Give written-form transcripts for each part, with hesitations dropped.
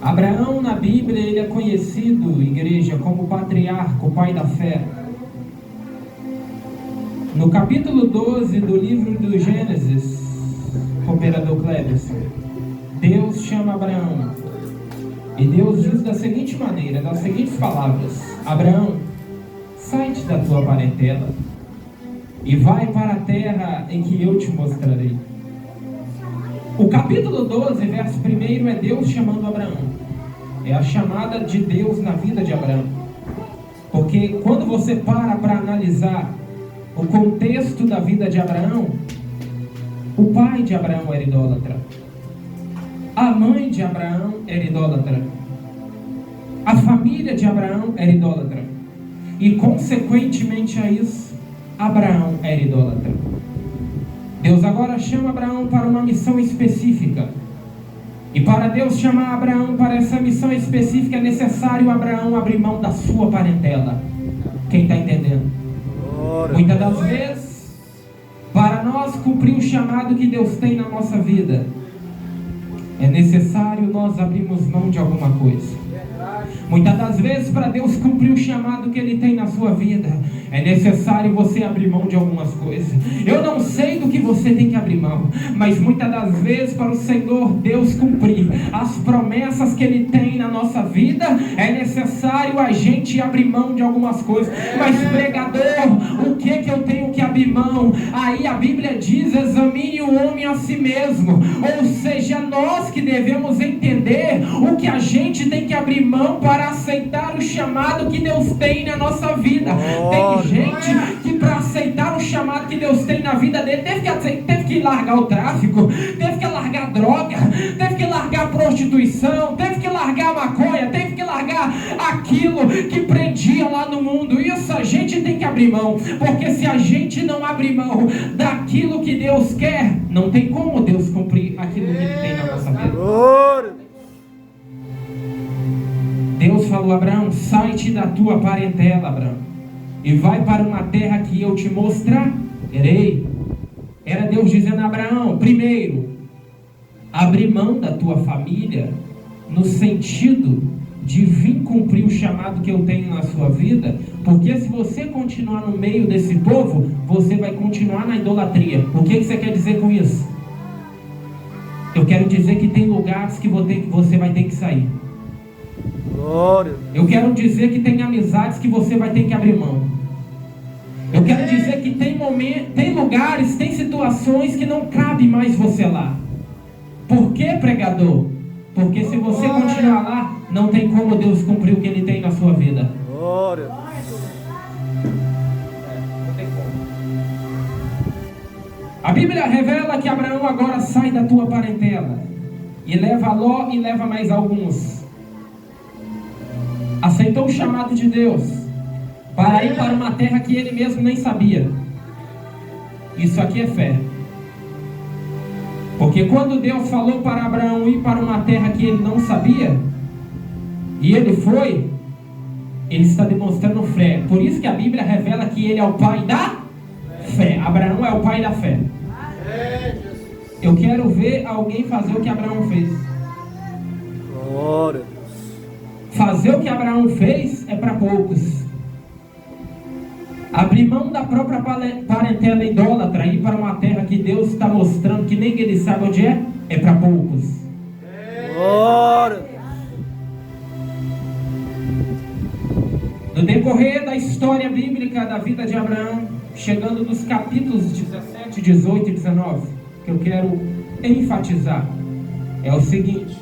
Abraão, na Bíblia, ele é conhecido, igreja, como patriarca, o pai da fé. No capítulo 12 do livro do Gênesis, cooperador Cleberson, Deus chama Abraão. E Deus diz da seguinte maneira, das seguintes palavras: Abraão, sai-te da tua parentela e vai para a terra em que eu te mostrarei. O capítulo 12, verso 1 é Deus chamando Abraão. É a chamada de Deus na vida de Abraão. Porque quando você para analisar o contexto da vida de Abraão, o pai de Abraão era idólatra, a mãe de Abraão era idólatra, a família de Abraão era idólatra, e consequentemente a isso, Abraão era idólatra. Deus agora chama Abraão para uma missão específica. E para Deus chamar Abraão para essa missão específica, é necessário Abraão abrir mão da sua parentela. Quem está entendendo? Muitas das vezes, para nós cumprir o chamado que Deus tem na nossa vida, é necessário nós abrirmos mão de alguma coisa. Muitas das vezes, para Deus cumprir o chamado que Ele tem na sua vida, é necessário você abrir mão de algumas coisas. Eu não sei do que você tem que abrir mão, mas muitas das vezes, para o Senhor Deus cumprir as promessas que Ele tem na nossa vida, é necessário a gente abrir mão de algumas coisas. Mas pregador, o que eu tenho que abrir mão? Aí a Bíblia diz: examine o homem a si mesmo. Ou seja, nós que devemos entender o que a gente tem que abrir mão para aceitar o chamado que Deus tem na nossa vida. Tem gente que para aceitar o chamado que Deus tem na vida dele, teve que largar o tráfico, teve que largar droga, teve que largar a prostituição, teve que largar a maconha, teve que largar aquilo que prendia lá no mundo. Isso a gente tem que abrir mão, porque se a gente não abrir mão daquilo que Deus quer, não tem como Deus cumprir aquilo que Ele tem na nossa vida. Deus falou: Abraão, sai-te da tua parentela, Abraão, e vai para uma terra que eu te mostrarei. Era Deus dizendo a Abraão: primeiro, abre mão da tua família, no sentido de vir cumprir o chamado que eu tenho na sua vida, porque se você continuar no meio desse povo, você vai continuar na idolatria. O que você quer dizer com isso? Eu quero dizer que tem lugares que você vai ter que sair. Eu quero dizer que tem amizades que você vai ter que abrir mão. Eu quero dizer que tem lugares, tem situações que não cabe mais você lá. Por que, pregador? Porque se você continuar lá, não tem como Deus cumprir o que Ele tem na sua vida. Glória. Não tem como. A Bíblia revela que Abraão agora sai da tua parentela e leva Ló e leva mais alguns. Aceitou o chamado de Deus para ir para uma terra que ele mesmo nem sabia. Isso aqui é fé. Porque quando Deus falou para Abraão ir para uma terra que ele não sabia, e ele foi, ele está demonstrando fé. Por isso que a Bíblia revela que ele é o pai da fé. Abraão é o pai da fé. Eu quero ver alguém fazer o que Abraão fez. Glória. Fazer o que Abraão fez é para poucos. Abrir mão da própria parentela idólatra e ir para uma terra que Deus está mostrando que nem ele sabe onde é para poucos. Glória. No decorrer da história bíblica da vida de Abraão, chegando nos capítulos 17, 18 e 19, que eu quero enfatizar, é o seguinte: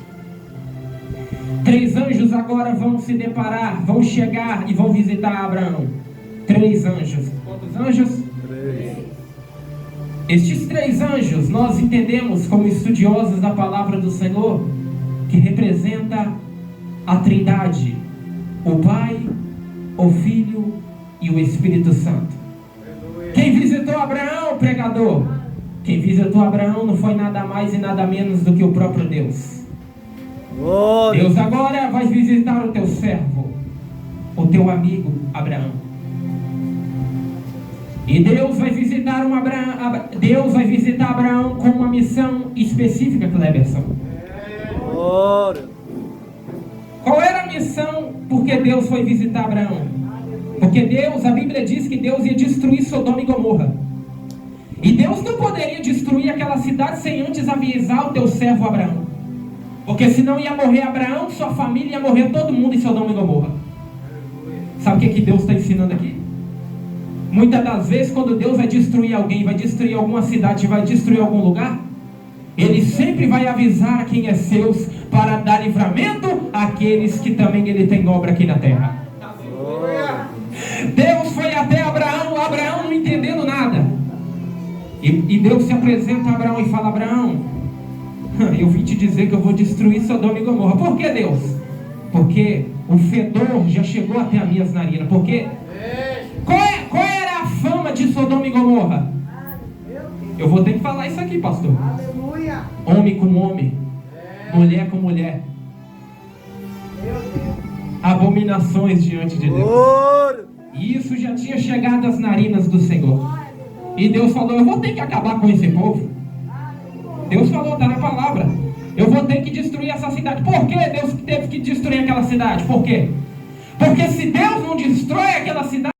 3 anjos agora vão se deparar, vão chegar e vão visitar Abraão. 3 anjos. Quantos anjos? 3. Estes 3 anjos, nós entendemos como estudiosos da palavra do Senhor, que representa a Trindade, o Pai, o Filho e o Espírito Santo. Quem visitou Abraão, pregador? Quem visitou Abraão não foi nada mais e nada menos do que o próprio Deus. Glória. Deus agora vai visitar o teu servo, o teu amigo Abraão. E Deus vai visitar Abraão com uma missão específica, Cleberson. Glória. que Deus foi visitar Abraão? Porque Deus, a Bíblia diz que Deus ia destruir Sodoma e Gomorra. E Deus não poderia destruir aquela cidade sem antes avisar o teu servo Abraão. Porque senão ia morrer Abraão, sua família, ia morrer todo mundo em Sodoma e Gomorra. Sabe o que Deus está ensinando aqui? Muitas das vezes, quando Deus vai destruir alguém, vai destruir alguma cidade, vai destruir algum lugar, Ele sempre vai avisar a quem é seus, para dar livramento àqueles que também Ele tem obra aqui na terra. Deus foi até Abraão, Abraão não entendendo nada. E Deus se apresenta a Abraão e fala: Abraão, eu vim te dizer que eu vou destruir Sodoma e Gomorra. Por que, Deus? Porque o fedor já chegou até as minhas narinas. Porque qual era a fama de Sodoma e Gomorra? Eu vou ter que falar isso aqui, pastor. Homem com homem, mulher com mulher, abominações diante de Deus. E isso já tinha chegado às narinas do Senhor. E Deus falou: eu vou ter que acabar com esse povo. Deus falou, está na palavra: eu vou ter que destruir essa cidade. Por que Deus teve que destruir aquela cidade? Por quê? Porque se Deus não destrói aquela cidade,